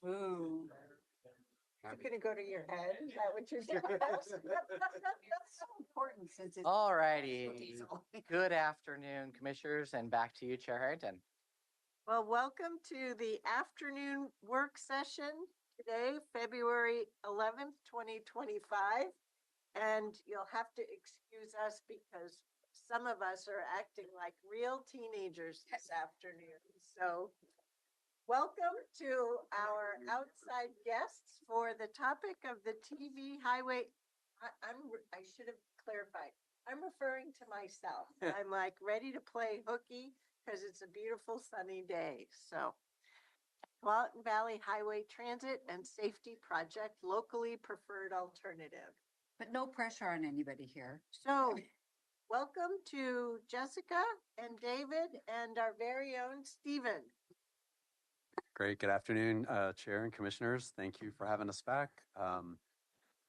Ooh. Is it gonna go to your head? Is that what you're saying? That's so important since it's. All righty. diesel. Good afternoon, commissioners, and back to you, Chair Harrington. Well, welcome to the afternoon work session today, February 11th, 2025. And you'll have to excuse us because some of us are acting like real teenagers this afternoon. So welcome to our outside guests for the topic of the TV highway. I should have clarified. I'm referring to myself. I'm like ready to play hooky because it's a beautiful sunny day. So Tualatin Valley Highway Transit and Safety Project, locally preferred alternative. But no pressure on anybody here. So welcome to Jessica and David and our very own Stephen. Great. Good afternoon, Chair and Commissioners. Thank you for having us back.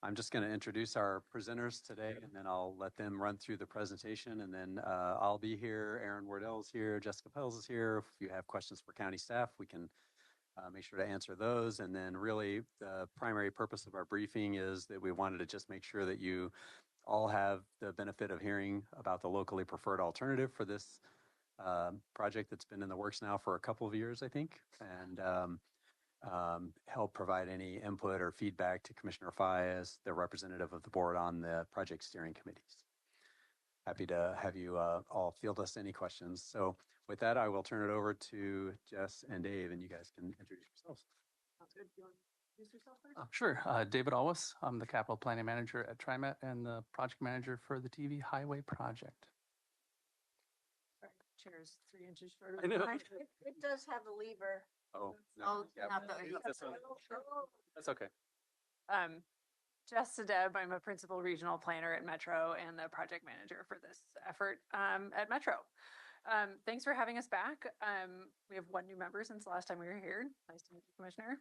I'm just going to introduce our presenters today, and then I'll let them run through the presentation, and then I'll be here. Aaron Wardell's here. Jessica Pels is here. If you have questions for county staff, we can make sure to answer those. And then really the primary purpose of our briefing is that we wanted to just make sure that you all have the benefit of hearing about the locally preferred alternative for this project that's been in the works now for a couple of years, I think, and help provide any input or feedback to Commissioner Fye as the representative of the board on the project steering committees. Happy to have you all field us any questions. So with that, I will turn it over to Jess and Dave, and you guys can introduce yourselves. Sounds good. You want to introduce yourself first? Sure. David Alwas. I'm the capital planning manager at TriMet and the project manager for the TV Highway project. Sorry, chair's 3 inches shorter. It does have a lever. Oh, Oh, yeah, not the- this one. That's okay. Jess Sedeb, I'm a principal regional planner at Metro and the project manager for this effort at Metro. Thanks for having us back. We have one new member since the last time we were here. Nice to meet you, Commissioner.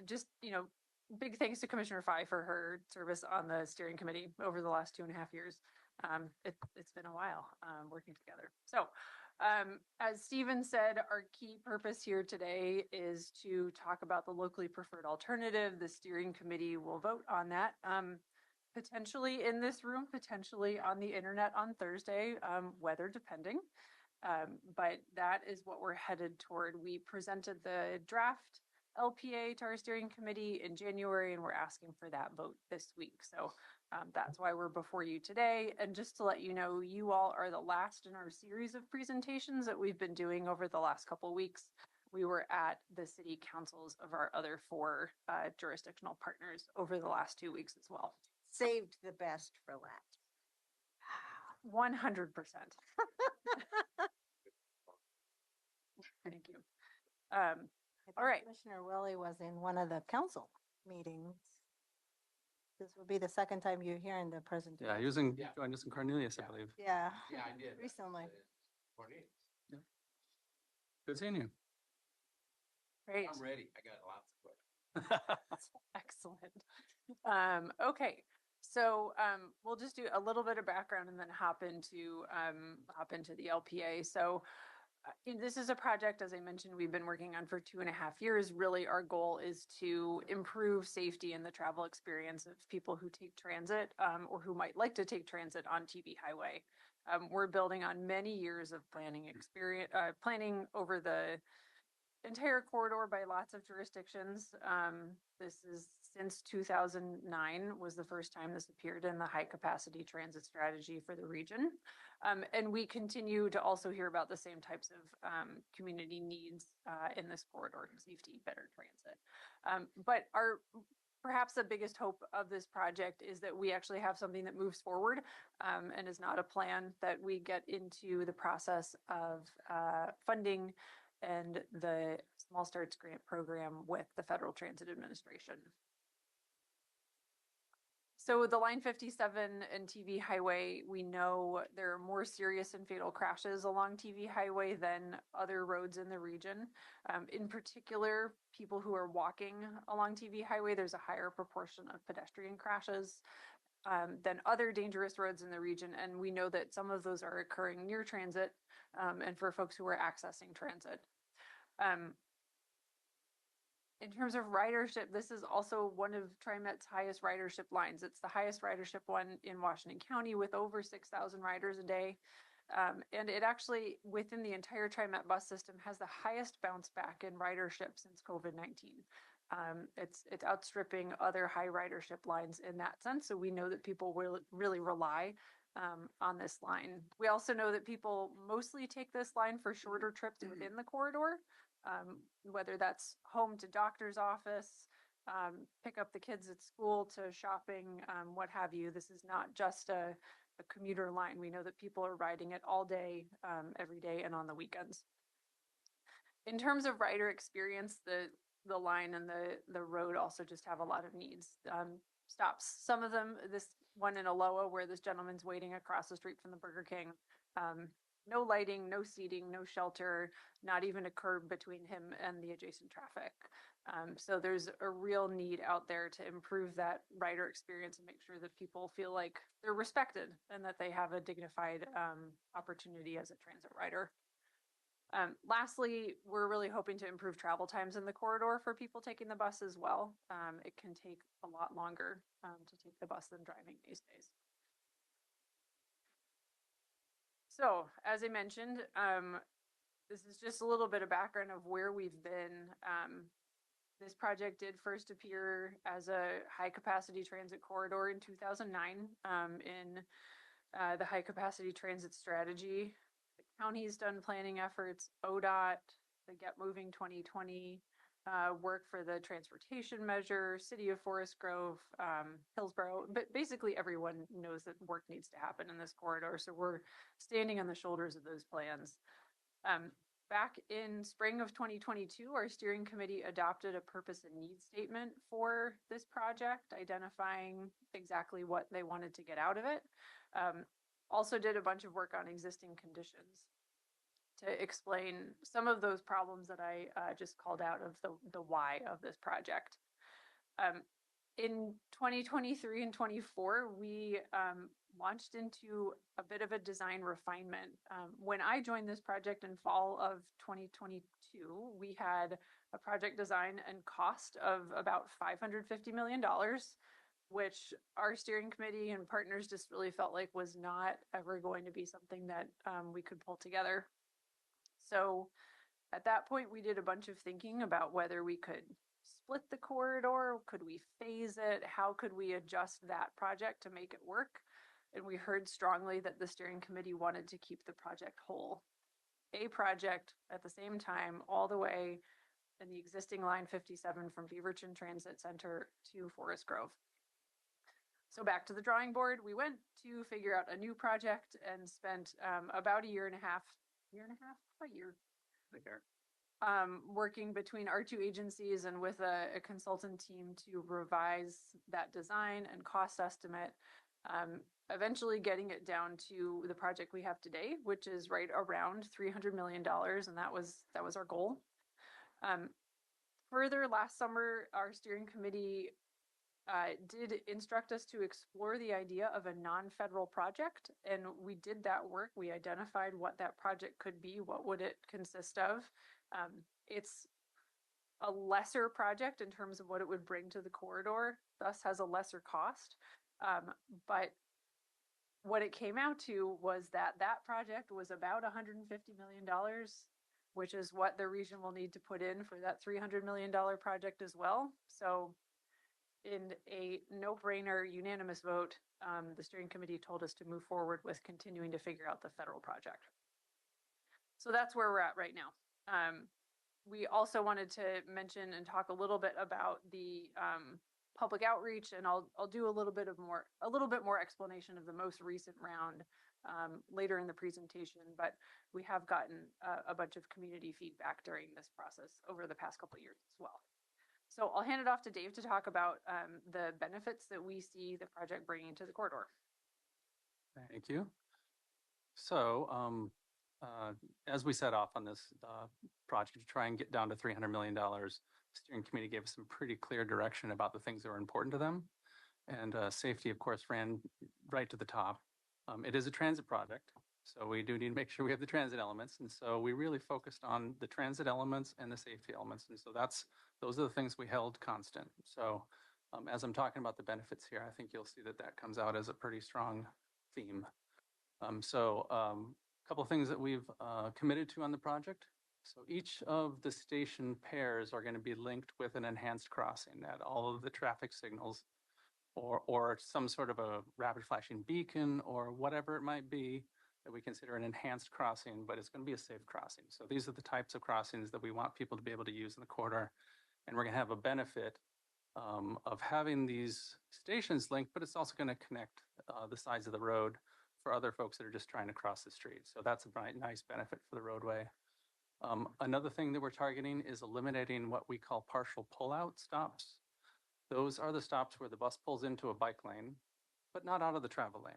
Just, big thanks to Commissioner Fye for her service on the steering committee over the last 2.5 years. It's been a while working together. So as Stephen said, our key purpose here today is to talk about the locally preferred alternative. The steering committee will vote on that potentially in this room, potentially on the internet on Thursday, weather depending. But that is what we're headed toward. We presented the draft LPA to our steering committee in January, and we're asking for that vote this week. So that's why we're before you today. And just to let you know, you all are the last in our series of presentations that we've been doing over the last couple of weeks. We were at the city councils of our other 4 jurisdictional partners over the last 2 weeks as well. Saved the best for last. 100%. Thank you. All right. Commissioner Willie was in one of the council meetings. This would be the second time you're hearing the presentation. Yeah, joined us in Cornelius, I believe. Yeah. Yeah, I did. Recently. Yeah. Good seeing you. Great. I'm ready. I got lots of questions. Excellent. Okay. So we'll just do a little bit of background and then hop into the LPA. So this is a project, as I mentioned, we've been working on for 2.5 years. Really, our goal is to improve safety and the travel experience of people who take transit or who might like to take transit on TV Highway. We're building on many years of planning experience, planning over the entire corridor by lots of jurisdictions. This is since 2009 was the first time this appeared in the high capacity transit strategy for the region. And we continue to also hear about the same types of community needs in this corridor: safety, better transit. But perhaps the biggest hope of this project is that we actually have something that moves forward and is not a plan, that we get into the process of funding and the Small Starts Grant Program with the Federal Transit Administration. So the Line 57 and TV Highway, we know there are more serious and fatal crashes along TV Highway than other roads in the region. In particular, people who are walking along TV Highway, there's a higher proportion of pedestrian crashes than other dangerous roads in the region. And we know that some of those are occurring near transit and for folks who are accessing transit. In terms of ridership, this is also one of TriMet's highest ridership lines. It's the highest ridership one in Washington County with over 6,000 riders a day. And it actually, within the entire TriMet bus system, has the highest bounce back in ridership since COVID-19. It's outstripping other high ridership lines in that sense. So we know that people will really rely on this line. We also know that people mostly take this line for shorter trips within the corridor, whether that's home to doctor's office, pick up the kids at school to shopping, what have you. This is not just a commuter line. We know that people are riding it all day, every day, and on the weekends. In terms of rider experience, the line and the road also just have a lot of needs. Stops. Some of them, this one in Aloha where this gentleman's waiting across the street from the Burger King. No lighting, no seating, no shelter, not even a curb between him and the adjacent traffic. So there's a real need out there to improve that rider experience and make sure that people feel like they're respected and that they have a dignified opportunity as a transit rider. Lastly, we're really hoping to improve travel times in the corridor for people taking the bus as well. It can take a lot longer to take the bus than driving these days. So, as I mentioned, this is just a little bit of background of where we've been. This project did first appear as a high capacity transit corridor in 2009 in the high capacity transit strategy. The county's done planning efforts, ODOT, the Get Moving 2020 work for the transportation measure, City of Forest Grove, Hillsborough, but basically everyone knows that work needs to happen in this corridor. So we're standing on the shoulders of those plans. Back in spring of 2022, our steering committee adopted a purpose and need statement for this project, identifying exactly what they wanted to get out of it. Also did a bunch of work on existing conditions to explain some of those problems that I just called out of the why of this project. In 2023 and 24, we launched into a bit of a design refinement. When I joined this project in fall of 2022, we had a project design and cost of about $550 million, which our steering committee and partners just really felt like was not ever going to be something that we could pull together. So at that point, we did a bunch of thinking about whether we could split the corridor, could we phase it, how could we adjust that project to make it work? And we heard strongly that the steering committee wanted to keep the project whole. A project at the same time, all the way in the existing line 57 from Beaverton Transit Center to Forest Grove. So back to the drawing board, we went to figure out a new project and spent about a year, working between our two agencies and with a consultant team to revise that design and cost estimate, eventually getting it down to the project we have today, which is right around $300 million, and that was our goal. Further, last summer, our steering committee did instruct us to explore the idea of a non-federal project, and we did that work. We identified what that project could be, what would it consist of. It's a lesser project in terms of what it would bring to the corridor, thus has a lesser cost. But what it came out to was that project was about $150 million, which is what the region will need to put in for that $300 million project as well. So in a no-brainer unanimous vote, the steering committee told us to move forward with continuing to figure out the federal project. So that's where we're at right now. We also wanted to mention and talk a little bit about the public outreach, and I'll do a little bit more explanation of the most recent round later in the presentation, but we have gotten a bunch of community feedback during this process over the past couple of years as well. So I'll hand it off to Dave to talk about the benefits that we see the project bringing to the corridor. Thank you. So as we set off on this project to try and get down to $300 million, the steering committee gave us some pretty clear direction about the things that were important to them. And safety, of course, ran right to the top. It is a transit project, So we do need to make sure we have the transit elements. And so we really focused on the transit elements and the safety elements. And so those are the things we held constant. So as I'm talking about the benefits here, I think you'll see that that comes out as a pretty strong theme. A couple of things that we've committed to on the project. So each of the station pairs are going to be linked with an enhanced crossing at all of the traffic signals or some sort of a rapid flashing beacon or whatever it might be that we consider an enhanced crossing, but it's going to be a safe crossing. So these are the types of crossings that we want people to be able to use in the corridor. And we're going to have a benefit of having these stations linked, but it's also going to connect the sides of the road for other folks that are just trying to cross the street. So that's a nice benefit for the roadway. Another thing that we're targeting is eliminating what we call partial pullout stops. Those are the stops where the bus pulls into a bike lane, but not out of the travel lane,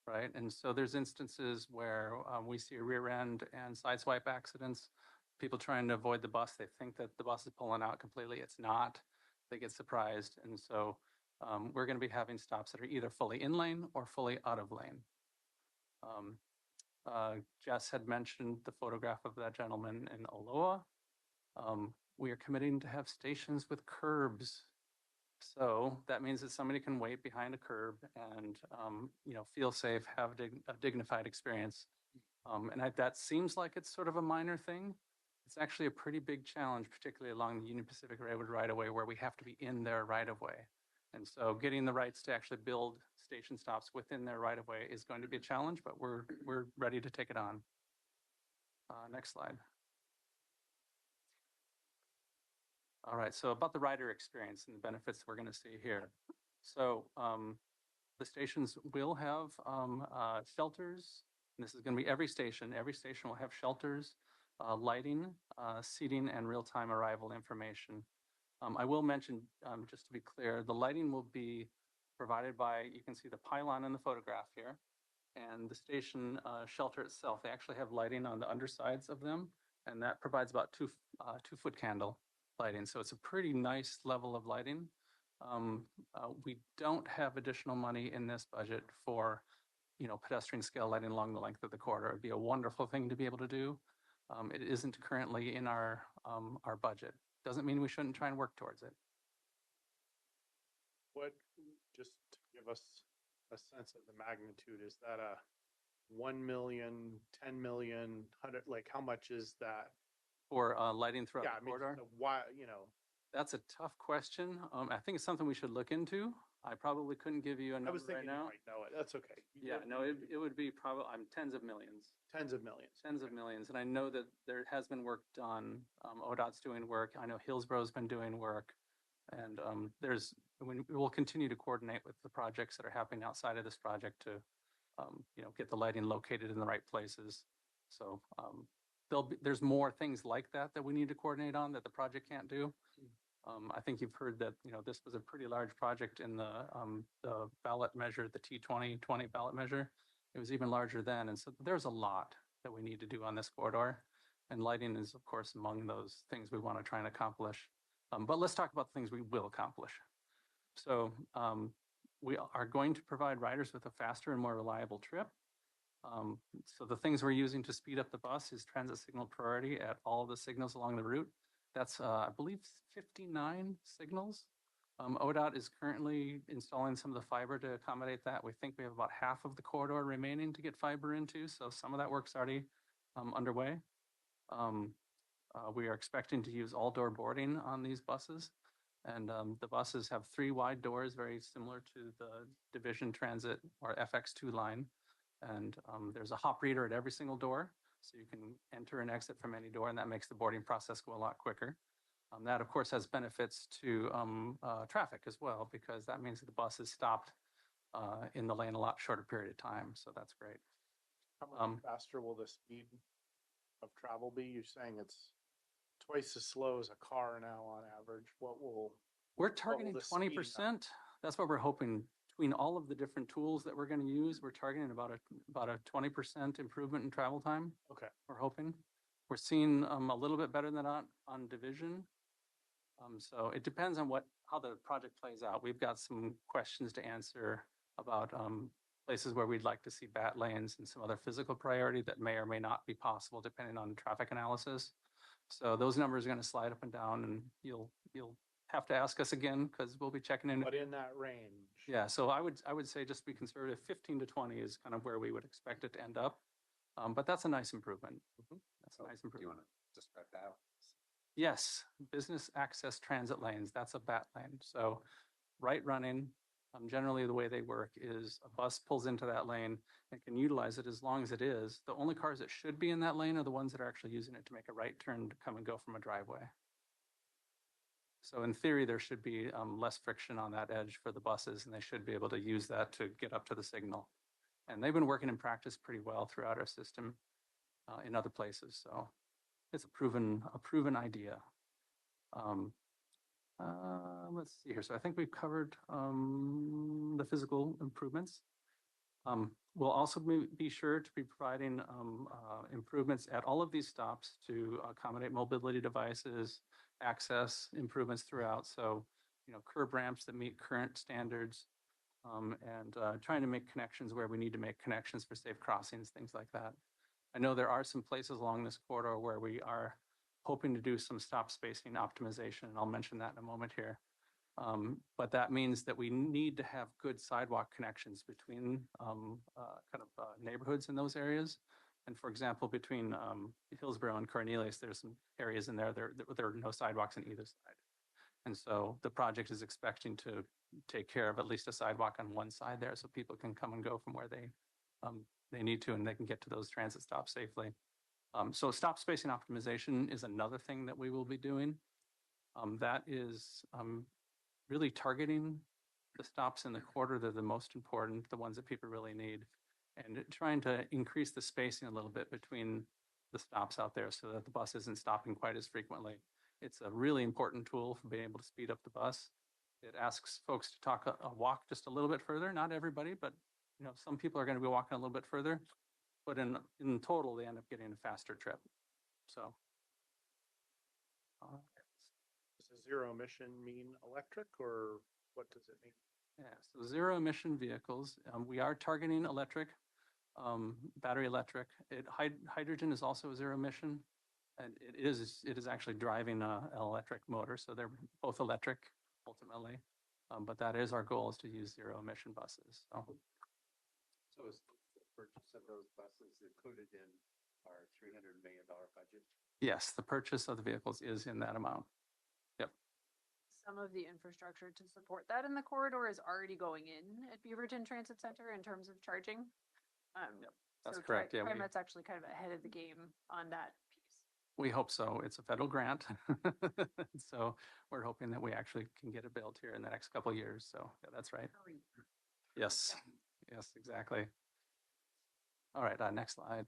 right? And so there's instances where we see rear end and sideswipe accidents, people trying to avoid the bus. They think that the bus is pulling out completely. It's not. They get surprised. And so we're going to be having stops that are either fully in lane or fully out of lane. Jess had mentioned the photograph of that gentleman in Aloha. We are committing to have stations with curbs. So that means that somebody can wait behind a curb and, feel safe, have a dignified experience. That seems like it's sort of a minor thing. It's actually a pretty big challenge, particularly along the Union Pacific Railroad right-of-way where we have to be in their right-of-way. And so getting the rights to actually build station stops within their right-of-way is going to be a challenge, but we're ready to take it on. Next slide. All right, so about the rider experience and the benefits we're going to see here. So the stations will have shelters. And this is going to be every station. Every station will have shelters, lighting, seating, and real-time arrival information. I will mention, just to be clear, the lighting will be provided by, you can see the pylon in the photograph here, and the station shelter itself. They actually have lighting on the undersides of them, and that provides about 2-foot candle lighting. So it's a pretty nice level of lighting. We don't have additional money in this budget for, pedestrian scale lighting along the length of the corridor. It'd be a wonderful thing to be able to do. It isn't currently in our budget. Doesn't mean we shouldn't try and work towards it. What, just to give us a sense of the magnitude, is that a 1 million, 10 million, 100, like how much is that? For lighting throughout Yeah, the I mean, corridor? why, That's a tough question. I think it's something we should look into. I probably couldn't give you a I number was right thinking you now. might know it. That's okay. Yeah, no, it would be probably, tens of millions. Tens of millions. Tens of millions. And I know that there has been work done. ODOT's doing work. I know Hillsborough's been doing work. And we will continue to coordinate with the projects that are happening outside of this project to, get the lighting located in the right places. So there's more things like that we need to coordinate on that the project can't do. I think you've heard that, this was a pretty large project in the ballot measure, the T2020 ballot measure. It was even larger then. And so there's a lot that we need to do on this corridor. And lighting is, of course, among those things we want to try and accomplish. But let's talk about the things we will accomplish. So we are going to provide riders with a faster and more reliable trip. So the things we're using to speed up the bus is transit signal priority at all the signals along the route. That's, I believe, 59 signals. ODOT is currently installing some of the fiber to accommodate that. We think we have about half of the corridor remaining to get fiber into, so some of that work's already underway. We are expecting to use all-door boarding on these buses, and the buses have 3 wide doors, very similar to the Division Transit or FX2 line. And there's a hop reader at every single door, so you can enter and exit from any door, and that makes the boarding process go a lot quicker. That, of course, has benefits to traffic as well, because that means that the bus is stopped in the lane a lot shorter period of time. So that's great. How much faster will the speed of travel be? You're saying it's twice as slow as a car now on average. We're targeting the speed 20%. That's what we're hoping. Between all of the different tools that we're going to use, we're targeting about a 20% improvement in travel time. Okay. We're hoping. We're seeing a little bit better than that on Division. So it depends on how the project plays out. We've got some questions to answer about places where we'd like to see bat lanes and some other physical priority that may or may not be possible depending on traffic analysis. So those numbers are going to slide up and down, and you'll have to ask us again because we'll be checking in. But in that range. Yeah, so I would say just be conservative. 15 to 20 is kind of where we would expect it to end up. But that's a nice improvement. That's a nice Do you improvement. want to describe that? Yes, business access transit lanes, that's a bat lane. So right running, generally the way they work is a bus pulls into that lane and can utilize it as long as it is. The only cars that should be in that lane are the ones that are actually using it to make a right turn to come and go from a driveway. So in theory, there should be less friction on that edge for the buses, and they should be able to use that to get up to the signal. And they've been working in practice pretty well throughout our system in other places. So it's a proven idea. Let's see here. So I think we've covered the physical improvements. We'll also be sure to be providing improvements at all of these stops to accommodate mobility devices, access improvements throughout. So, curb ramps that meet current standards, and trying to make connections where we need to make connections for safe crossings, things like that. I know there are some places along this corridor where we are hoping to do some stop spacing optimization, and I'll mention that in a moment here. But that means that we need to have good sidewalk connections between neighborhoods in those areas. And for example, between Hillsborough and Cornelius, there's some areas in there there are no sidewalks on either side. And so the project is expecting to take care of at least a sidewalk on one side there so people can come and go from where they need to, and they can get to those transit stops safely. So stop spacing optimization is another thing that we will be doing. That is really targeting the stops in the corridor that are the most important, the ones that people really need, and trying to increase the spacing a little bit between the stops out there so that the bus isn't stopping quite as frequently. It's a really important tool for being able to speed up the bus. It asks folks to walk just a little bit further. Not everybody, but some people are going to be walking a little bit further. But in total, they end up getting a faster trip. So. Does a zero emission mean electric, or what does it mean? Yeah, so zero emission vehicles. We are targeting electric, battery electric. Hydrogen is also a zero emission, and it is actually driving an electric motor. So they're both electric ultimately, but that is our goal, is to use zero emission buses. So is the purchase of those buses included in our $300 million budget? Yes, the purchase of the vehicles is in that amount. Yep. Some of the infrastructure to support that in the corridor is already going in at Beaverton Transit Center in terms of charging. Yep, that's so correct. Yeah, TriMet's actually kind of ahead of the game on that piece. We hope so. It's a federal grant. So we're hoping that we actually can get it built here in the next couple of years. So yeah, that's right. Yes, yes, exactly. All right, next slide.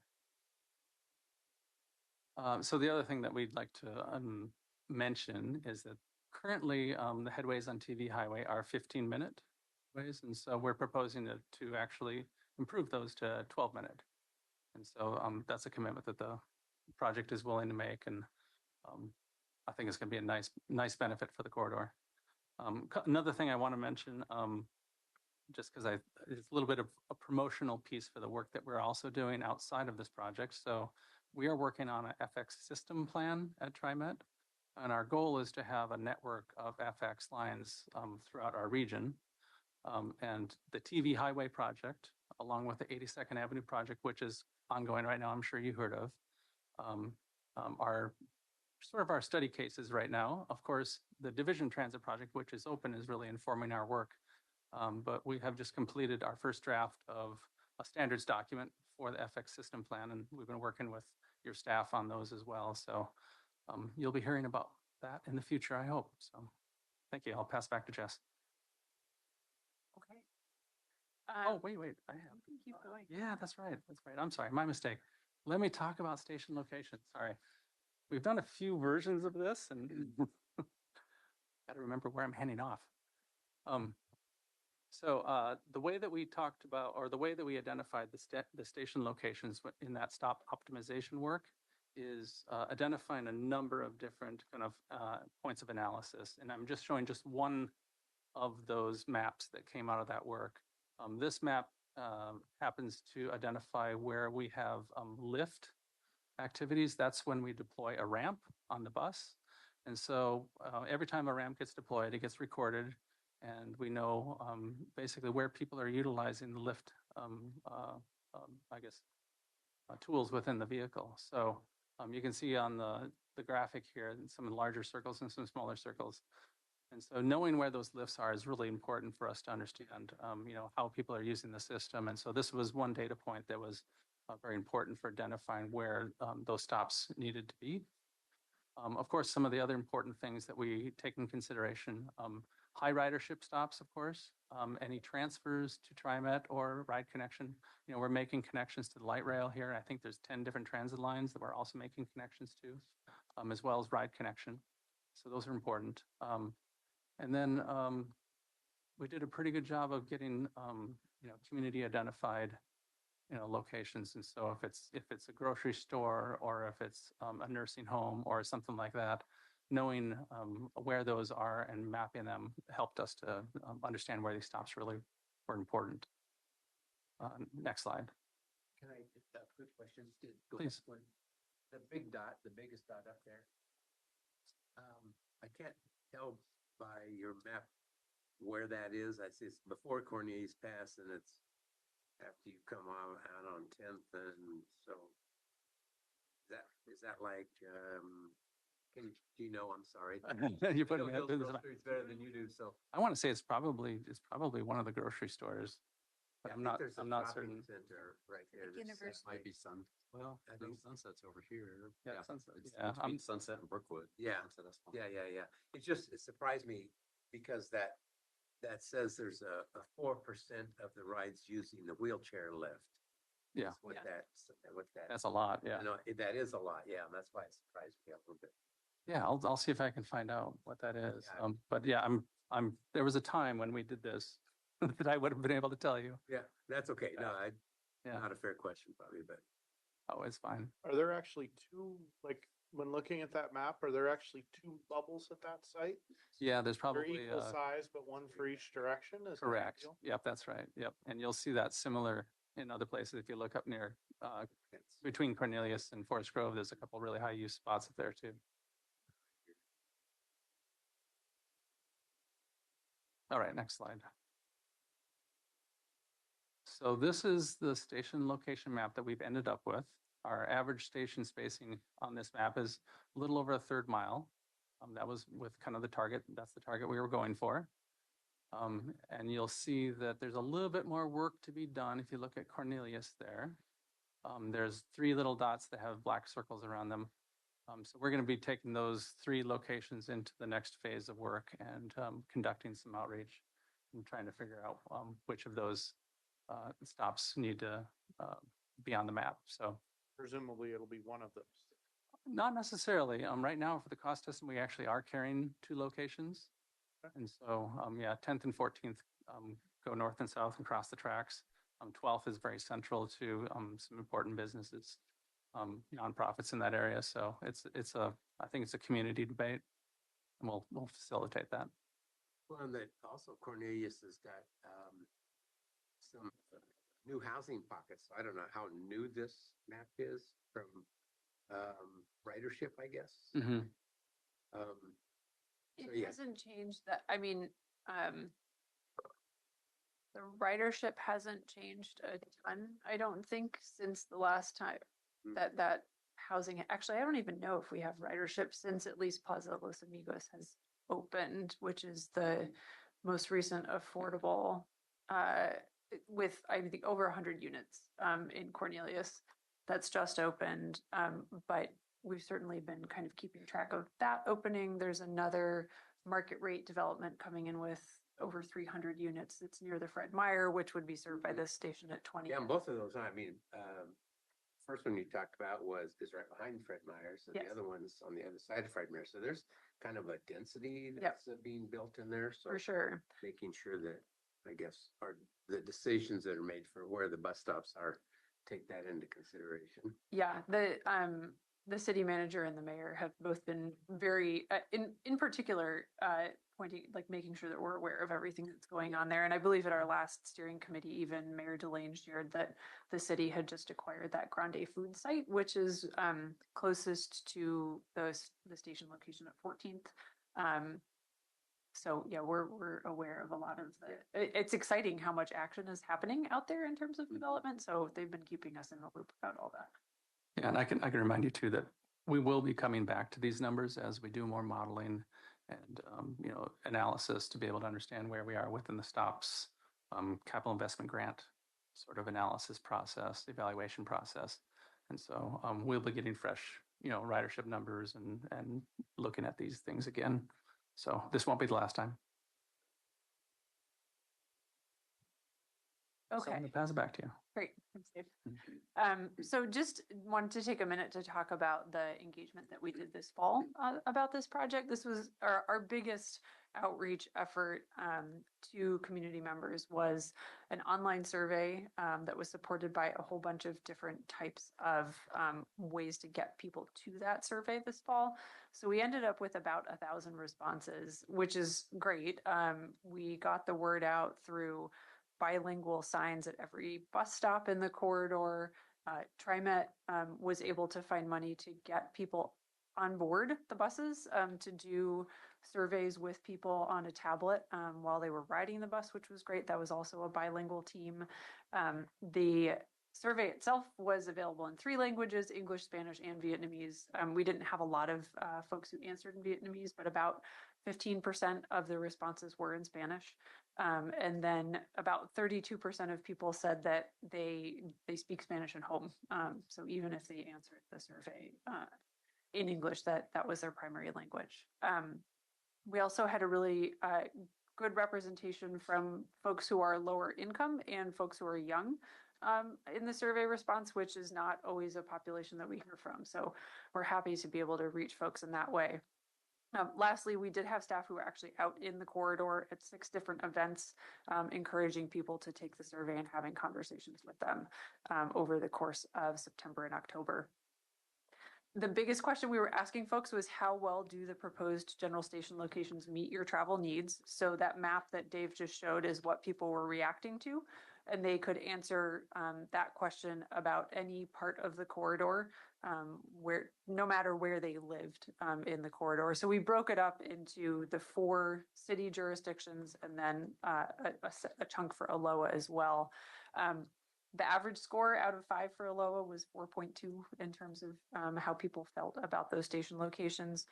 So the other thing that we'd like to mention is that currently the headways on TV Highway are 15-minute ways. And so we're proposing to actually improve those to 12-minute. And so that's a commitment that the project is willing to make. And I think it's going to be a nice benefit for the corridor. Another thing I want to mention, just because it's a little bit of a promotional piece for the work that we're also doing outside of this project. So we are working on an FX system plan at TriMet, and our goal is to have a network of FX lines throughout our region. And the TV Highway project, along with the 82nd Avenue project, which is ongoing right now, I'm sure you heard of, are sort of our study cases right now. Of course, the Division Transit project, which is open, is really informing our work. But we have just completed our first draft of a standards document for the FX system plan, and we've been working with your staff on those as well. So you'll be hearing about that in the future, I hope. So thank you. I'll pass back to Jess. Okay. Oh, wait, I have. Keep going. Yeah, that's right. That's right. I'm sorry, my mistake. Let me talk about station location. Sorry. We've done a few versions of this, and got to remember where I'm heading off. So the way that we talked about, or the way that we identified the station locations in that stop optimization work, is identifying a number of different kind of points of analysis. And I'm just showing just one of those maps that came out of that work. This map happens to identify where we have lift activities. That's when we deploy a ramp on the bus. And so every time a ramp gets deployed, it gets recorded, and we know basically where people are utilizing the lift, I guess, tools within the vehicle. So you can see on the graphic here, some larger circles and some smaller circles. And so knowing where those lifts are is really important for us to understand, how people are using the system. And so this was one data point that was very important for identifying where those stops needed to be. Of course, some of the other important things that we take in consideration, high ridership stops, of course, any transfers to TriMet or ride connection. We're making connections to the light rail here. I think there's 10 different transit lines that we're also making connections to, as well as ride connection. So those are important. And then we did a pretty good job of getting, community identified, locations. And so if it's a grocery store or if it's a nursing home or something like that, knowing where those are and mapping them helped us to understand where these stops really were important. Next slide. Can I just a quick question? Please. The big dot, the biggest dot up there. I can't tell by your map where that is. I see it's before Cornelius Pass, and it's after you come out on 10th, and so is that like do you know? I'm sorry. You I put know me Hillsborough Street's better than you do, so I want to say it's probably one of the grocery stores, but yeah, I'm I think there's a I'm not shopping certain. center right there. Like that's- University. Might be Well, I think Sunset's over here. Yeah, Sunset. It's Yeah, between Sunset and Brookwood. Yeah. Sunset, that's fine. yeah. It surprised me because that says there's a 4% of the rides using the wheelchair lift. Yeah. What that. That's a lot. Yeah. No, that is a lot. Yeah, and that's why it surprised me a little bit. Yeah, I'll see if I can find out what that is. Yeah. But yeah, there was a time when we did this that I would have been able to tell you. Yeah, that's okay. No, Yeah. not a fair question probably, but Oh, it's fine. Are there actually two, like, when looking at that map, are there actually two bubbles at that site? Yeah, there's They're probably equal size, but one for each direction, is that the correct. deal? Yep, that's right. Yep. And you'll see that similar in other places. If you look up near between Cornelius and Forest Grove, there's a couple really high use spots up there too. All right, next slide. So this is the station location map that we've ended up with. Our average station spacing on this map is a little over a third mile. That was with kind of the target. That's the target we were going for. And you'll see that there's a little bit more work to be done if you look at Cornelius there. There's 3 little dots that have black circles around them. So we're going to be taking those 3 locations into the next phase of work and conducting some outreach and trying to figure out which of those stops need to be on the map. So Presumably it'll be one of those. not necessarily. Right now for the cost estimate, we actually are carrying 2 locations. Okay. And so, 10th and 14th go north and south and cross the tracks. 12th is very central to some important businesses, nonprofits in that area. So I think it's a community debate, and we'll facilitate that. well, and that also Cornelius has got some new housing pockets. I don't know how new this map is from ridership, I guess. Mhm. It So, yeah. hasn't changed that. I mean, the ridership hasn't changed a ton, I don't think, since the last time Mm. that housing, actually, I don't even know if we have ridership since at least Plaza Los Amigos has opened, which is the most recent affordable, with, I think, over 100 units, in Cornelius. That's just opened, but we've certainly been kind of keeping track of that opening. There's another market rate development coming in with over 300 units. It's near the Fred Meyer, which would be served by this station at 20. Yeah, and both of those, I mean, first one you talked about is right behind Fred Meyer's, and Yes. the other one's on the other side of Fred Meyer. So there's kind of a density Yep. that's being built in there. So For sure. making sure that, I guess, are the decisions that are made for where the bus stops are, take that into consideration. Yeah, the city manager and the mayor have both been very, in particular, pointing, like making sure that we're aware of everything that's going on there. And I believe at our last steering committee, even Mayor Delange shared that the city had just acquired that Grande food site, which is closest to the station location at 14th. So yeah, we're aware of a lot of it's exciting how much action is happening out there in terms of development. So they've been keeping us in the loop about all that. Yeah, and I can remind you too that we will be coming back to these numbers as we do more modeling and analysis to be able to understand where we are within the stops, capital investment grant sort of analysis process, evaluation process. And so we'll be getting fresh, ridership numbers and looking at these things again. So this won't be the last time. So Okay. I'm going to pass it back to you. Great. Thanks, Dave. So just wanted to take a minute to talk about the engagement that we did this fall about this project. This was our biggest outreach effort to community members was an online survey that was supported by a whole bunch of different types of ways to get people to that survey this fall. So we ended up with about 1,000 responses, which is great. We got the word out through bilingual signs at every bus stop in the corridor. TriMet was able to find money to get people on board the buses to do surveys with people on a tablet while they were riding the bus, which was great. That was also a bilingual team. The survey itself was available in 3 languages, English, Spanish, and Vietnamese. We didn't have a lot of folks who answered in Vietnamese, but about 15% of the responses were in Spanish. And then about 32% of people said that they speak Spanish at home. So even if they answered the survey in English, that was their primary language. We also had a really good representation from folks who are lower income and folks who are young in the survey response, which is not always a population that we hear from. So we're happy to be able to reach folks in that way. Lastly, we did have staff who were actually out in the corridor at 6 different events, encouraging people to take the survey and having conversations with them over the course of September and October. The biggest question we were asking folks was how well do the proposed general station locations meet your travel needs? So that map that Dave just showed is what people were reacting to, and they could answer that question about any part of the corridor, where no matter where they lived in the corridor. So we broke it up into the 4 city jurisdictions and then a chunk for Aloha as well. The average score out of 5 for Aloha was 4.2 in terms of how people felt about those station locations,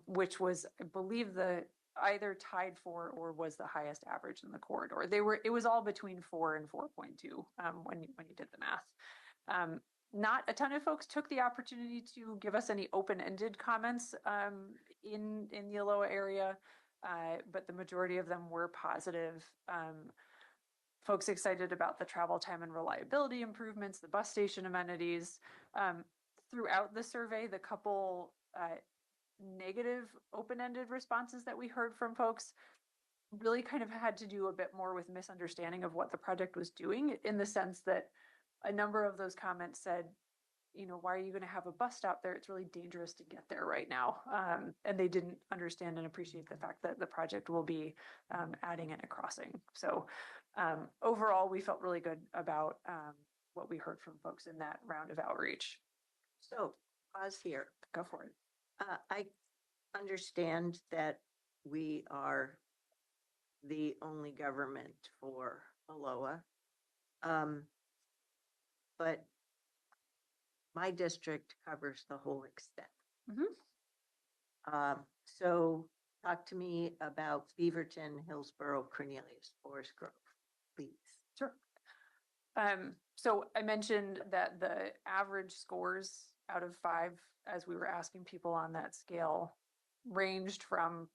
which was, I believe, the either tied for or was the highest average in the corridor. It was all between 4 and 4.2 when you did the math. Not a ton of folks took the opportunity to give us any open-ended comments in the Aloha area, but the majority of them were positive. Folks excited about the travel time and reliability improvements, the bus station amenities. Throughout the survey, the couple negative open-ended responses that we heard from folks really kind of had to do a bit more with misunderstanding of what the project was doing, in the sense that a number of those comments said, why are you going to have a bus stop there? It's really dangerous to get there right now. And they didn't understand and appreciate the fact that the project will be adding in a crossing. So overall, we felt really good about what we heard from folks in that round of outreach. So pause here. Go for it. I understand that we are the only government for Aloha. But my district covers the whole extent. So talk to me about Beaverton, Hillsborough, Cornelius, Forest Grove, please. Sure. So I mentioned that the average scores out of 5, as we were asking people on that scale, ranged from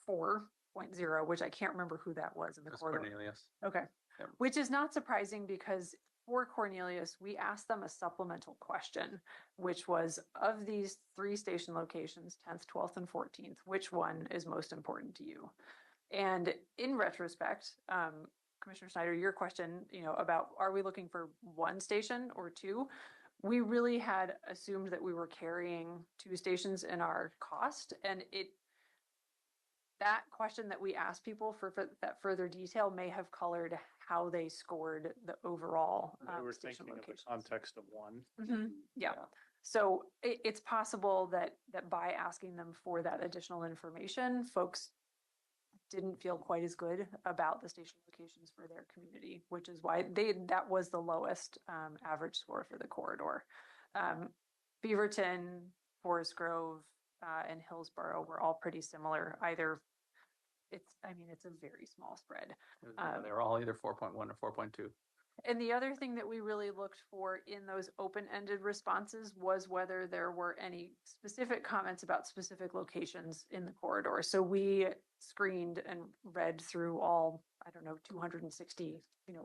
4.0, which I can't remember who that was in the corridor. Cornelius. Okay. Yep. Which is not surprising, because for Cornelius, we asked them a supplemental question, which was, of these 3 station locations, 10th, 12th, and 14th, which one is most important to you? And in retrospect, Commissioner Snyder, your question, about are we looking for 1 station or 2? we really had assumed that we were carrying two stations in our cost, and that question that we asked people for that further detail may have colored how they scored the overall They were station thinking of the locations. context of one. Yeah. So it's possible that by asking them for that additional information, folks didn't feel quite as good about the station locations for their community, which is why that was the lowest average score for the corridor. Beaverton, Forest Grove, and Hillsborough were all pretty similar. It's a very small spread. They were all either 4.1 or 4.2. And the other thing that we really looked for in those open-ended responses was whether there were any specific comments about specific locations in the corridor. So we screened and read through all, 260,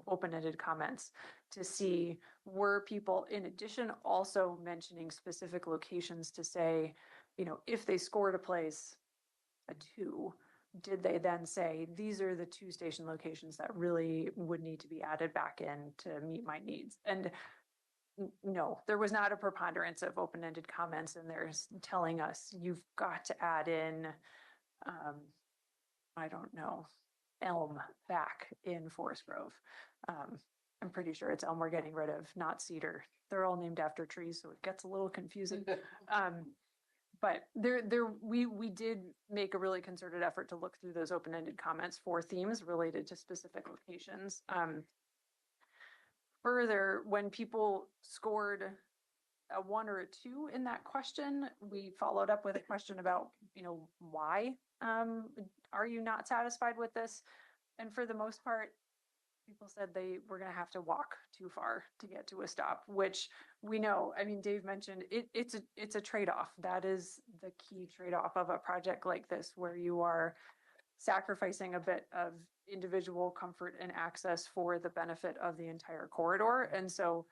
open-ended comments to see, were people in addition also mentioning specific locations to say, if they scored a place a 2, did they then say, these are the 2 station locations that really would need to be added back in to meet my needs? And no, there was not a preponderance of open-ended comments in there telling us you've got to add in, Elm back in Forest Grove. I'm pretty sure it's Elm we're getting rid of, not Cedar. They're all named after trees, so it gets a little confusing. But we did make a really concerted effort to look through those open-ended comments for themes related to specific locations. Further, when people scored a 1 or a 2 in that question, we followed up with a question about, why are you not satisfied with this? And for the most part, people said they were going to have to walk too far to get to a stop, which we know. Dave mentioned it's a trade-off. That is the key trade-off of a project like this, where you are sacrificing a bit of individual comfort and access for the benefit of the entire corridor. And so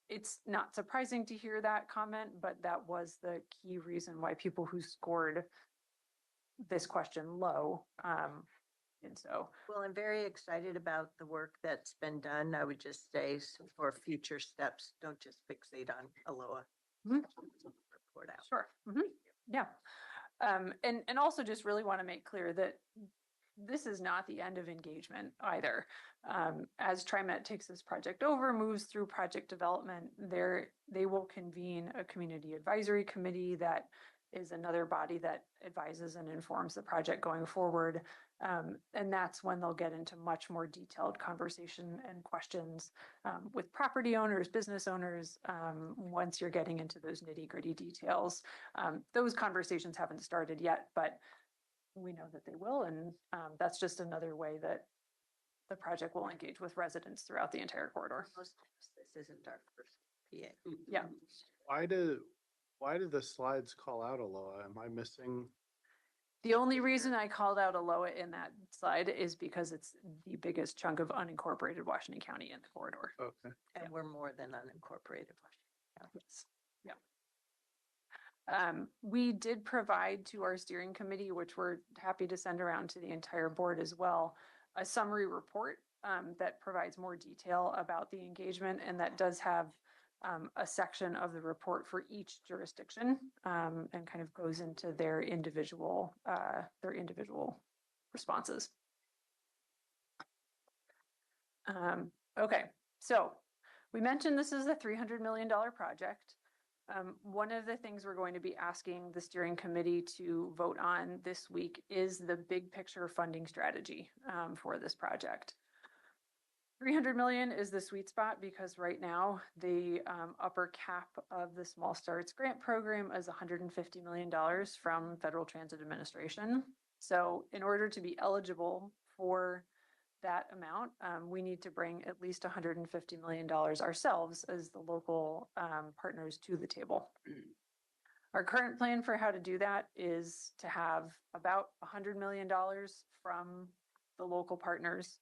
it's not surprising to hear that comment, but that was the key reason why people who scored this question low. And so, Well, I'm very excited about the work that's been done. I would just say for future steps, don't just fixate on Aloha. Mhm. Report out. Sure. Yeah. And also just really want to make clear that this is not the end of engagement either. As TriMet takes this project over, moves through project development, they will convene a community advisory committee that is another body that advises and informs the project going forward. And that's when they'll get into much more detailed conversation and questions with property owners, business owners, once you're getting into those nitty-gritty details. Those conversations haven't started yet, but we know that they will, and that's just another way that the project will engage with residents throughout the entire corridor. This isn't our first PA. Yeah. Why did the slides call out Aloha? Am I missing? The only reason I called out Aloha in that slide is because it's the biggest chunk of unincorporated Washington County in the corridor. Okay. And we're more than unincorporated. Yes. Yeah. We did provide to our steering committee, which we're happy to send around to the entire board as well, a summary report that provides more detail about the engagement, and that does have a section of the report for each jurisdiction and kind of goes into their individual responses. Okay, so we mentioned this is a $300 million project. One of the things we're going to be asking the steering committee to vote on this week is the big picture funding strategy for this project. 300 million is the sweet spot because right now the upper cap of the Small Starts Grant Program is $150 million from Federal Transit Administration. So in order to be eligible for that amount, we need to bring at least $150 million ourselves as the local partners to the table. Our current plan for how to do that is to have about $100 million from the local partners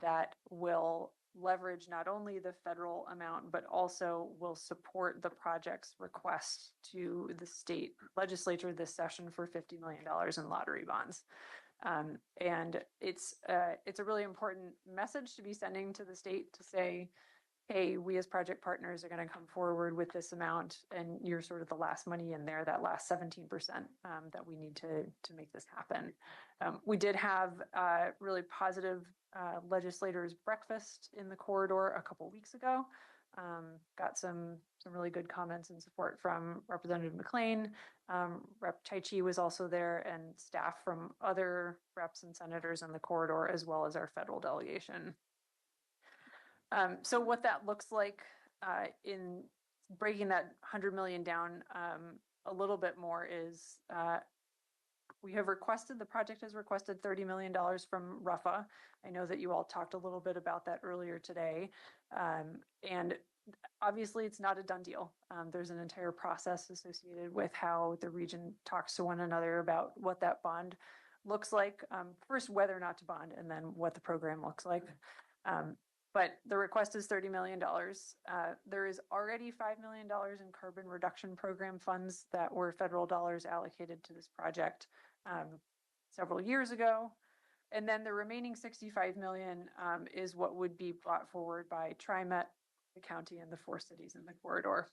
that will leverage not only the federal amount, but also will support the project's request to the state legislature this session for $50 million in lottery bonds. And it's a really important message to be sending to the state to say, hey, we as project partners are going to come forward with this amount, and you're sort of the last money in there, that last 17% that we need to make this happen. We did have really positive legislators breakfast in the corridor a couple weeks ago. Got some really good comments and support from Representative McLean. Rep Taichi was also there, and staff from other reps and senators in the corridor, as well as our federal delegation. So what that looks like in breaking that 100 million down a little bit more is we have requested, the project has requested $30 million from RUFA. I know that you all talked a little bit about that earlier today. And obviously it's not a done deal. There's an entire process associated with how the region talks to one another about what that bond looks like. First, whether or not to bond, and then what the program looks like. But the request is $30 million. There is already $5 million in carbon reduction program funds that were federal dollars allocated to this project several years ago. And then the remaining 65 million is what would be brought forward by TriMet, the county, and the 4 cities in the corridor.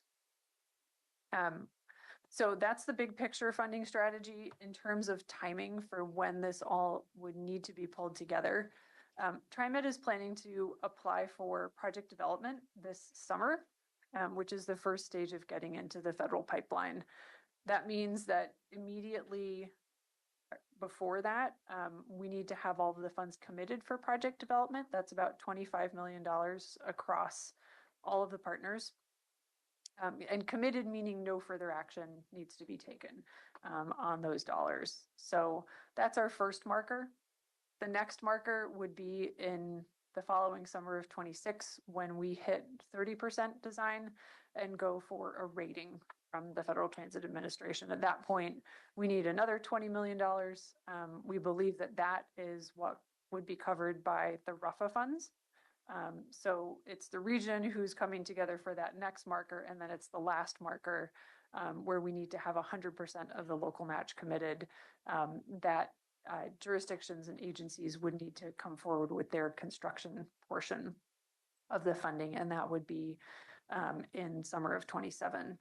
So that's the big picture funding strategy in terms of timing for when this all would need to be pulled together. TriMet is planning to apply for project development this summer, which is the first stage of getting into the federal pipeline. That means that immediately before that, we need to have all of the funds committed for project development. That's about $25 million across all of the partners. And committed meaning no further action needs to be taken on those dollars. So that's our first marker. The next marker would be in the following summer of 26 when we hit 30% design and go for a rating from the Federal Transit Administration. At that point, we need another $20 million. We believe that that is what would be covered by the RUFA funds. So it's the region who's coming together for that next marker, and then it's the last marker where we need to have 100% of the local match committed that jurisdictions and agencies would need to come forward with their construction portion of the funding, and that would be in summer of 27.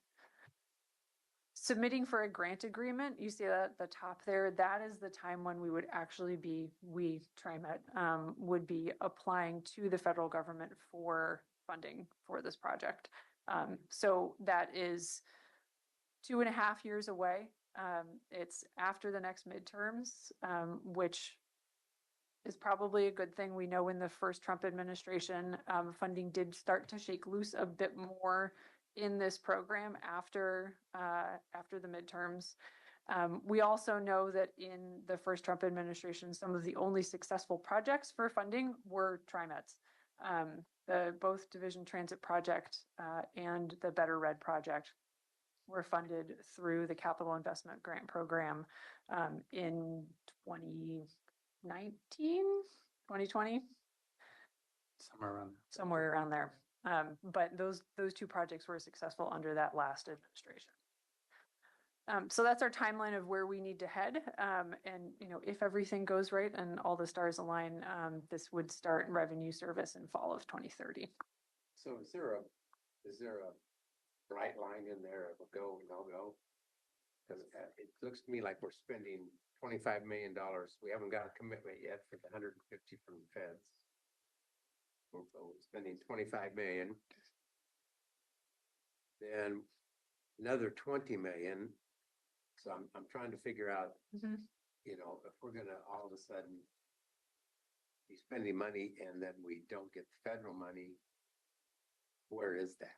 Submitting for a grant agreement, you see that at the top there, that is the time when we would actually be, we, TriMet, would be applying to the federal government for funding for this project. So that is 2.5 years away. It's after the next midterms, which is probably a good thing. We know in the first Trump administration, funding did start to shake loose a bit more in this program after the midterms. We also know that in the first Trump administration, some of the only successful projects for funding were TriMet's. The both Division Transit Project and the Better Red Project were funded through the Capital Investment Grant Program in 2019, 2020? Somewhere around there. But those 2 projects were successful under that last administration. So that's our timeline of where we need to head. And if everything goes right and all the stars align, this would start revenue service in fall of 2030. So is there a bright line in there of a go, no go? Because it looks to me like we're spending $25 million. We haven't got a commitment yet for the 150 from the feds. We're spending 25 million. Then another 20 million. So I'm trying to figure out, if we're gonna all of a sudden be spending money and then we don't get the federal money, where is that?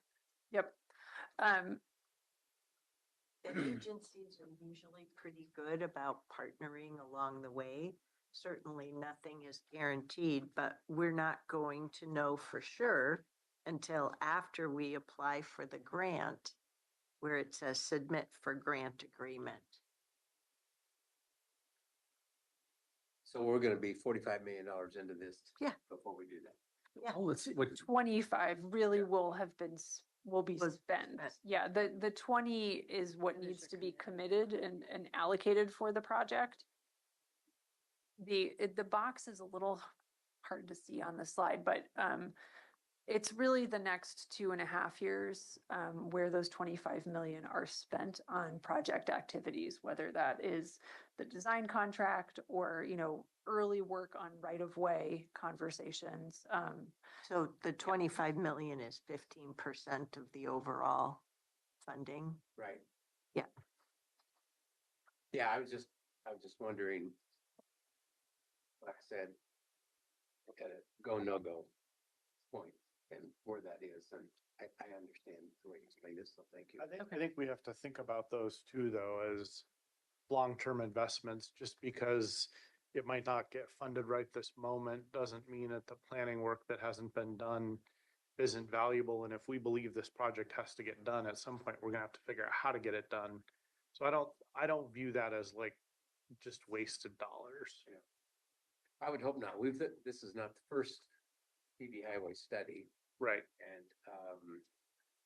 Yep. The agencies are usually pretty good about partnering along the way. Certainly nothing is guaranteed, but we're not going to know for sure until after we apply for the grant, where it says submit for grant agreement. So we're gonna be $45 million into this. Yeah. Before we do that. Yeah. Oh, let's see what 25 really will be Was spent. spent. Yeah, the 20 is what needs to be committed and allocated for the project. The box is a little hard to see on the slide, but It's really the next 2.5 years where those 25 million are spent on project activities, whether that is the design contract or, early work on right-of-way conversations. So the 25 million is 15% of the overall funding. Right. Yeah. Yeah, I was just wondering, like I said, at a go, no go point and where that is. And I understand the way you explained it, so thank you. I think we have to think about those too, though, as long-term investments. Just because it might not get funded right this moment doesn't mean that the planning work that hasn't been done isn't valuable. And if we believe this project has to get done, at some point, we're gonna have to figure out how to get it done. So I don't view that as like just wasted dollars. Yeah. I would hope not. This is not the first PB highway study. Right.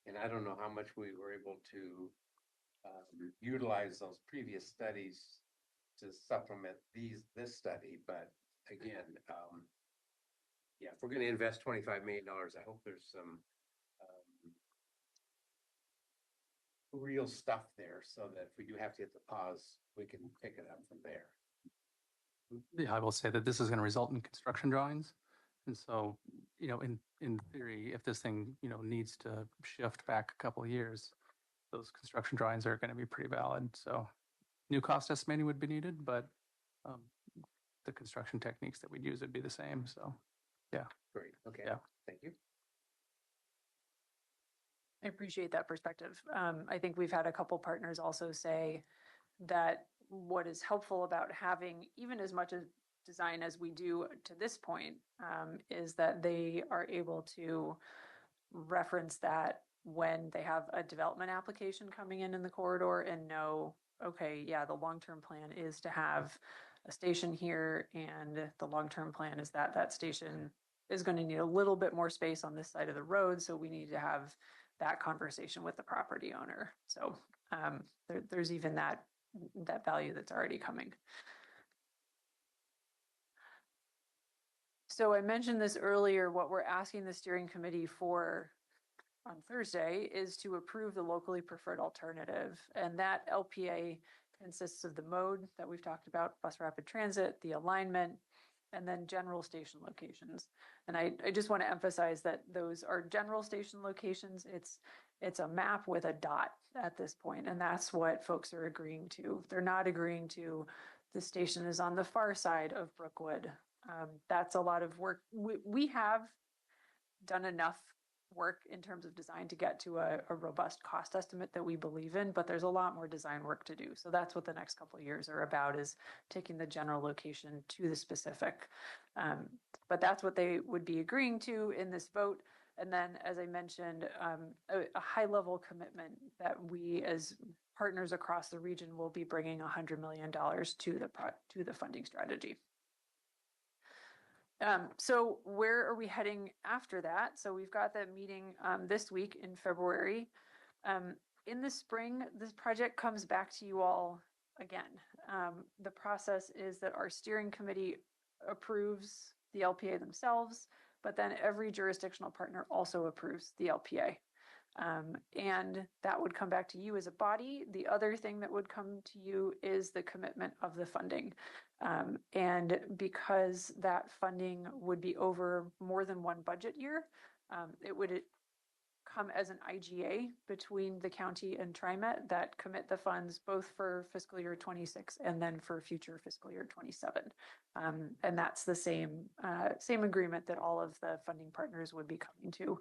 And I don't know how much we were able to utilize those previous studies to supplement this study, but again, yeah, if we're going to invest $25 million, I hope there's some real stuff there, so that if we do have to hit the pause, we can pick it up from there. Yeah, I will say that this is going to result in construction drawings. And so, in theory, if this thing, needs to shift back a couple of years, those construction drawings are going to be pretty valid. So new cost estimating would be needed, but the construction techniques that we'd use would be the same. So, yeah. Great. Okay. Yeah. Thank you. I appreciate that perspective. I think we've had a couple partners also say that what is helpful about having even as much as design as we do to this point is that they are able to reference that when they have a development application coming in the corridor and know, okay, yeah, the long-term plan is to have a station here, and the long-term plan is that that station is going to need a little bit more space on this side of the road, so we need to have that conversation with the property owner. So there's even that value that's already coming. So I mentioned this earlier, what we're asking the steering committee for on Thursday is to approve the locally preferred alternative. And that LPA consists of the mode that we've talked about, bus rapid transit, the alignment, and then general station locations. And I just want to emphasize that those are general station locations. It's a map with a dot at this point, and that's what folks are agreeing to. They're not agreeing to the station is on the far side of Brookwood. That's a lot of work. We have done enough work in terms of design to get to a robust cost estimate that we believe in, but there's a lot more design work to do. So that's what the next couple of years are about, is taking the general location to the specific. But that's what they would be agreeing to in this vote. And then, as I mentioned, a high level commitment that we as partners across the region will be bringing $100 million to the funding strategy. So where are we heading after that? So we've got that meeting this week in February. In the spring, this project comes back to you all again. The process is that our steering committee approves the LPA themselves, but then every jurisdictional partner also approves the LPA. And that would come back to you as a body. The other thing that would come to you is the commitment of the funding. And because that funding would be over more than one budget year, it would come as an IGA between the county and TriMet that commit the funds both for fiscal year 26 and then for future fiscal year 27. And that's the same agreement that all of the funding partners would be coming to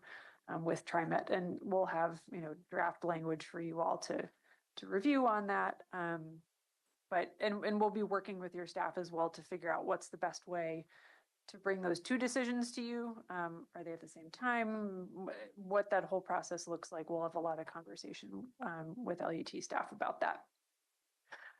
with TriMet. And we'll have, draft language for you all to review on that. But we'll be working with your staff as well to figure out what's the best way to bring those two decisions to you. Are they at the same time? What that whole process looks like, we'll have a lot of conversation with LUT staff about that.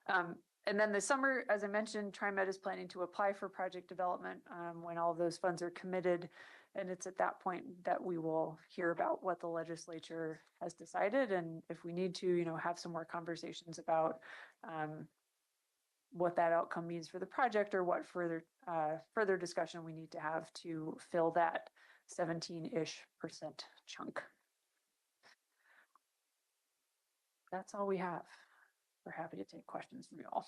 And then this summer, as I mentioned, TriMet is planning to apply for project development when all of those funds are committed. And it's at that point that we will hear about what the legislature has decided. And if we need to, have some more conversations about what that outcome means for the project, or what further discussion we need to have to fill that 17-ish% chunk. That's all we have. We're happy to take questions from you all.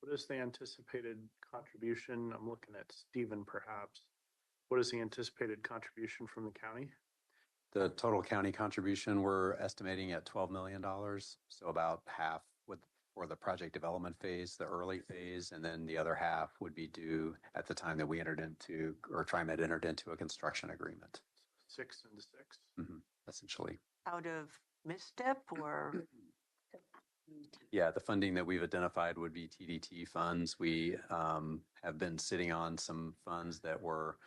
What is the anticipated contribution? I'm looking at Stephen perhaps. What is the anticipated contribution from the county? The total county contribution, we're estimating at $12 million. So about half for the project development phase, the early phase, and then the other half would be due at the time that we entered into, or TriMet entered into a construction agreement. 6 and 6. Essentially. Out of misstep or? Yeah, the funding that we've identified would be TDT funds. We have been sitting on some funds that were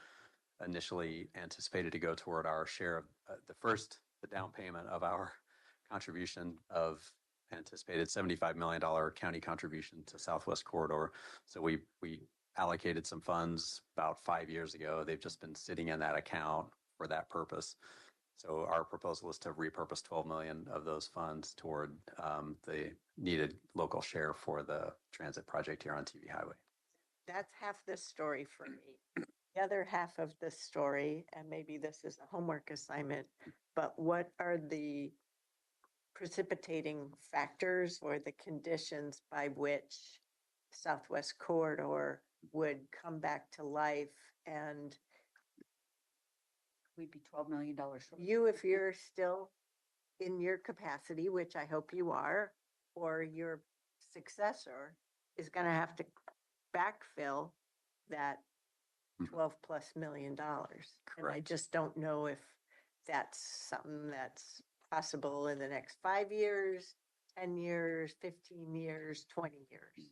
initially anticipated to go toward our share of the down payment of our contribution of anticipated $75 million county contribution to Southwest Corridor. So we allocated some funds about 5 years ago. They've just been sitting in that account for that purpose. So our proposal is to repurpose 12 million of those funds toward the needed local share for the transit project here on TV Highway. That's half the story for me. The other half of the story, and maybe this is a homework assignment, but what are the precipitating factors or the conditions by which Southwest Corridor would come back to life? And We'd be $12 million short. you, if you're still in your capacity, which I hope you are, or your successor is going to have to backfill that 12+ million dollars. And I Correct. just don't know if that's something that's possible in the next 5 years, 10 years, 15 years, 20 years.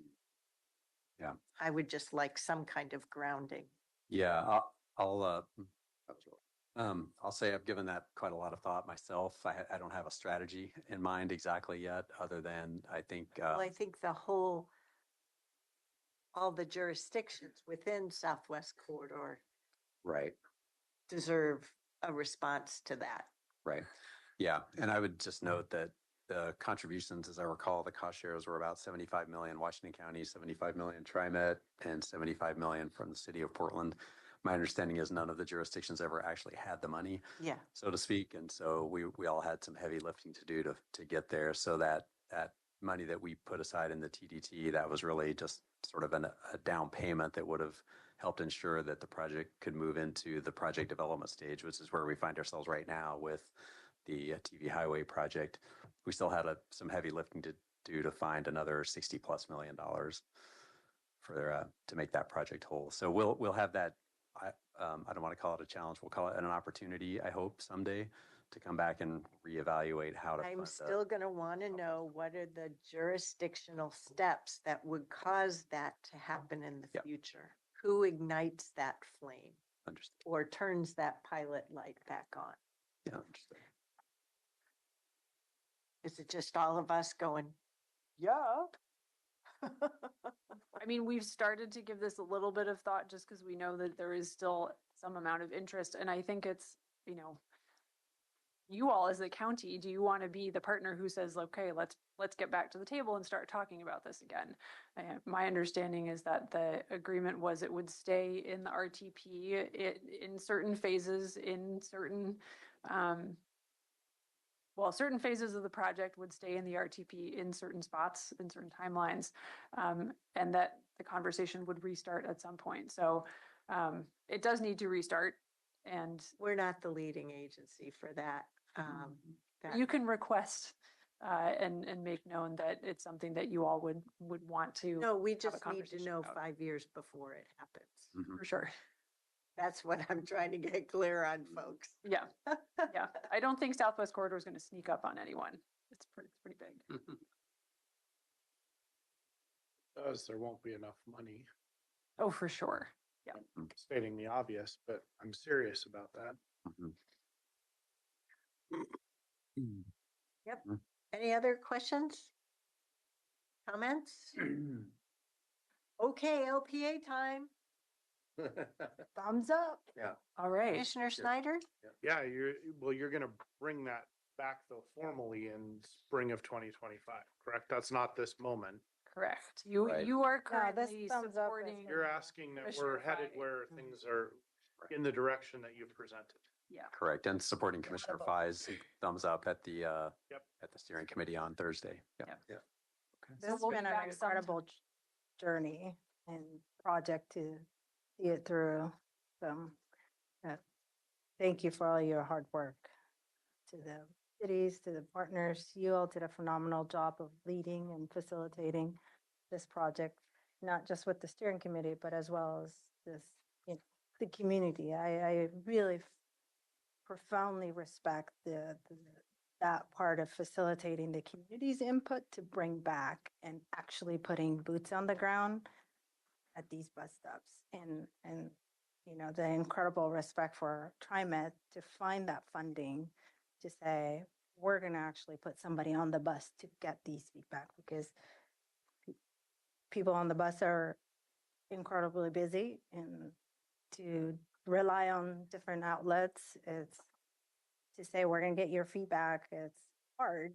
Yeah. I would just like some kind of grounding. Yeah, I'll say I've given that quite a lot of thought myself. I don't have a strategy in mind exactly yet, other than I think. Well, I think all the jurisdictions within Southwest Corridor Right. deserve a response to that. Right. Yeah. And I would just note that the contributions, as I recall, the cost shares were about 75 million Washington County, 75 million TriMet, and 75 million from the city of Portland. My understanding is none of the jurisdictions ever actually had the money, Yeah. so to speak. And so we all had some heavy lifting to do to get there. So that money that we put aside in the TDT, that was really just sort of a down payment that would have helped ensure that the project could move into the project development stage, which is where we find ourselves right now with the TV Highway project. We still had some heavy lifting to do to find another $60+ million for to make that project whole. So we'll have that. I don't want to call it a challenge. We'll call it an opportunity, I hope, someday to come back and reevaluate how to. I'm still going to want to know what are the jurisdictional steps that would cause that to happen in the Yep. future? Who ignites that flame Understood. or turns that pilot light back on? Yeah, understood. Is it just all of us going, yeah? I mean, we've started to give this a little bit of thought just because we know that there is still some amount of interest. And I think it's, you all as the county, do you want to be the partner who says, okay, let's get back to the table and start talking about this again? My understanding is that the agreement was it would stay in the RTP in certain phases, in certain, certain phases of the project would stay in the RTP in certain spots, in certain timelines, and that the conversation would restart at some point. So it does need to restart. And We're not the leading agency for that. you can request and make known that it's something that you all would want to. No, we have a just need to conversation know about. 5 years before it happens. For sure. That's what I'm trying to get clear on, folks. Yeah. Yeah. I don't think Southwest Corridor is going to sneak up on anyone. It's pretty big. Because there won't be enough money, Oh, for sure. Yeah. stating the obvious, but I'm serious about that. Yep. Any other questions? Comments? Okay, LPA time. Thumbs up. All right. Commissioner Snyder? Yeah, you're going to bring that back though formally in spring of 2025, correct? That's not this moment. Correct. Right. You are No, this currently thumbs up is supporting. You're asking that Commissioner we're headed Friday. where things are in the direction that you've presented. Yeah. Correct. And supporting Commissioner Fai's thumbs up at the, Yep. at the steering committee on Thursday. Yeah. Yep. This has we'll be been an back sometime. incredible journey and project to see it through. So, thank you for all your hard work. To the cities, to the partners, you all did a phenomenal job of leading and facilitating this project, not just with the steering committee, but as well as this, the community. I really profoundly respect that part of facilitating the community's input to bring back and actually putting boots on the ground at these bus stops and the incredible respect for TriMet to find that funding to say we're going to actually put somebody on the bus to get these feedback, because people on the bus are incredibly busy, and to rely on different outlets, it's to say we're going to get your feedback. It's hard,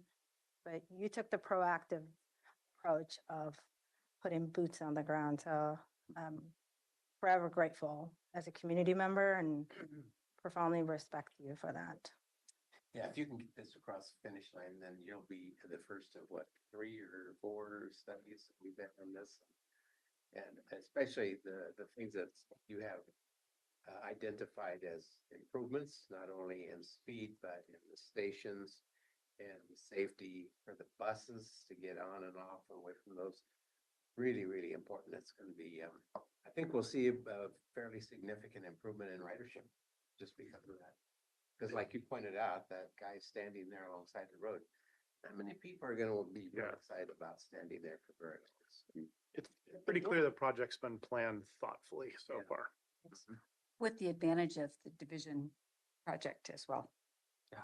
but you took the proactive approach of putting boots on the ground. So I'm forever grateful as a community member and profoundly respect you for that. Yeah, if you can get this across the finish line, then you'll be the first of what, 3 or 4 studies that we've done on this. And especially the things that you have identified as improvements, not only in speed, but in the stations and the safety for the buses to get on and off away from those. Really, really important. It's going to be, I think we'll see a fairly significant improvement in ridership just because of that. Because like you pointed out, that guy standing there alongside the road, how many people are going to be really excited about standing there for very long? It's pretty clear the project's been planned thoughtfully so far. With the advantage of the division project as well.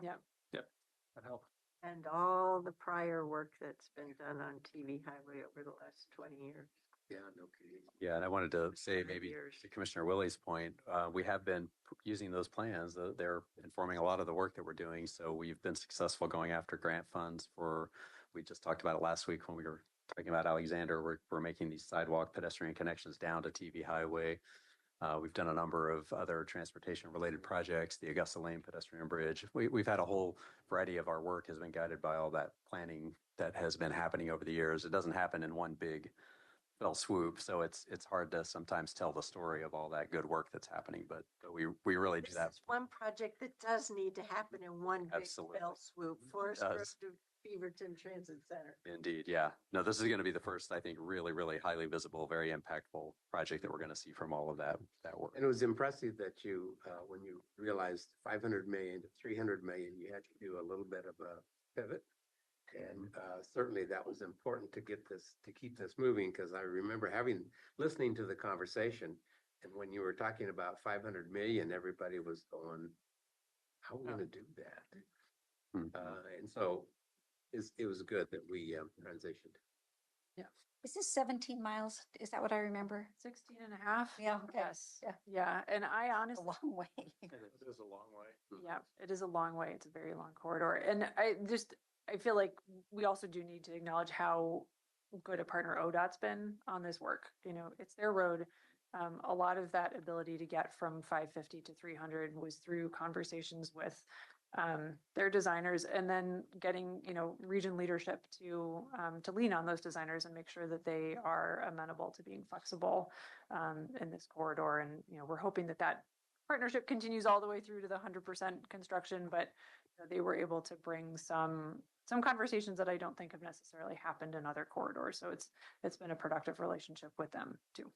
Yeah. That helped. And all the prior work that's been done on TV Highway over the last 20 years. Yeah, no kidding. Yeah, and I wanted to say 5 maybe years. to Commissioner Willie's point, we have been using those plans. They're informing a lot of the work that we're doing. So we've been successful going after grant funds we just talked about it last week when we were talking about Alexander. We're making these sidewalk pedestrian connections down to TV Highway. We've done a number of other transportation-related projects, the Augusta Lane pedestrian bridge. We've had a whole variety of our work has been guided by all that planning that has been happening over the years. It doesn't happen in one big fell swoop, so it's hard to sometimes tell the story of all that good work that's happening. But we really do This that. is one project that does need to happen in one big Absolutely. fell swoop. Forest Road does. to Beaverton Transit Center. Indeed, yeah. No, this is going to be the first, I think, really, really highly visible, very impactful project that we're going to see from all of that work. And it was impressive that you, when you realized 500 million to 300 million, you had to do a little bit of a pivot. And certainly that was important to keep this moving, because I remember listening to the conversation, and when you were talking about 500 million, everybody was going, how are we going to do that? And so it was good that we transitioned. Is this 17 miles? Is that what I remember? 16 and a half. Yeah, okay. Yes. Yeah. Yeah. And I A honestly, long way. It is a long way. yeah, it is a long way. It's a very long corridor. And I feel like we also do need to acknowledge how good a partner ODOT's been on this work. It's their road. A lot of that ability to get from 550 to 300 was through conversations with their designers, and then getting, region leadership to lean on those designers and make sure that they are amenable to being flexible in this corridor. And, we're hoping that partnership continues all the way through to the 100% construction, but they were able to bring some conversations that I don't think have necessarily happened in other corridors. So it's been a productive relationship with them too.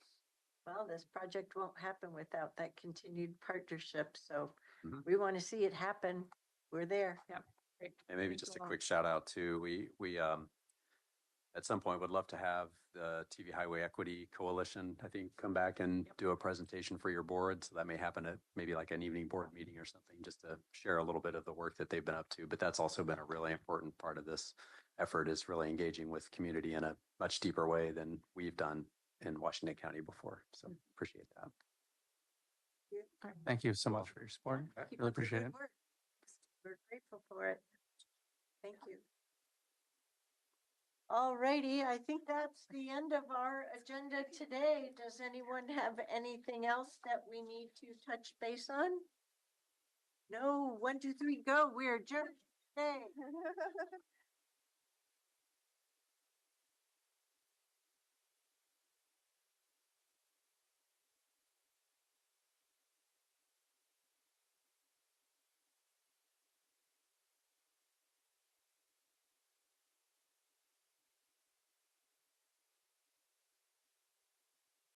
Well, this project won't happen without that continued partnership. So Mhm. we want to see it happen. We're there. Yeah. Great. And maybe Thanks just a a lot. quick shout out to, we at some point would love to have the TV Highway Equity Coalition, I think, come back and do a presentation for your board. So that may happen at maybe like an evening board meeting or something, just to share a little bit of the work that they've been up to. But that's also been a really important part of this effort, is really engaging with community in a much deeper way than we've done in Washington County before. So appreciate that. Thank you so much for your support. Keep up Really the appreciate good it. work. We're grateful for it. Thank you. All righty, I think that's the end of our agenda today. Does anyone have anything else that we need to touch base on? No, 1, 2, 3, go. We're adjourned today.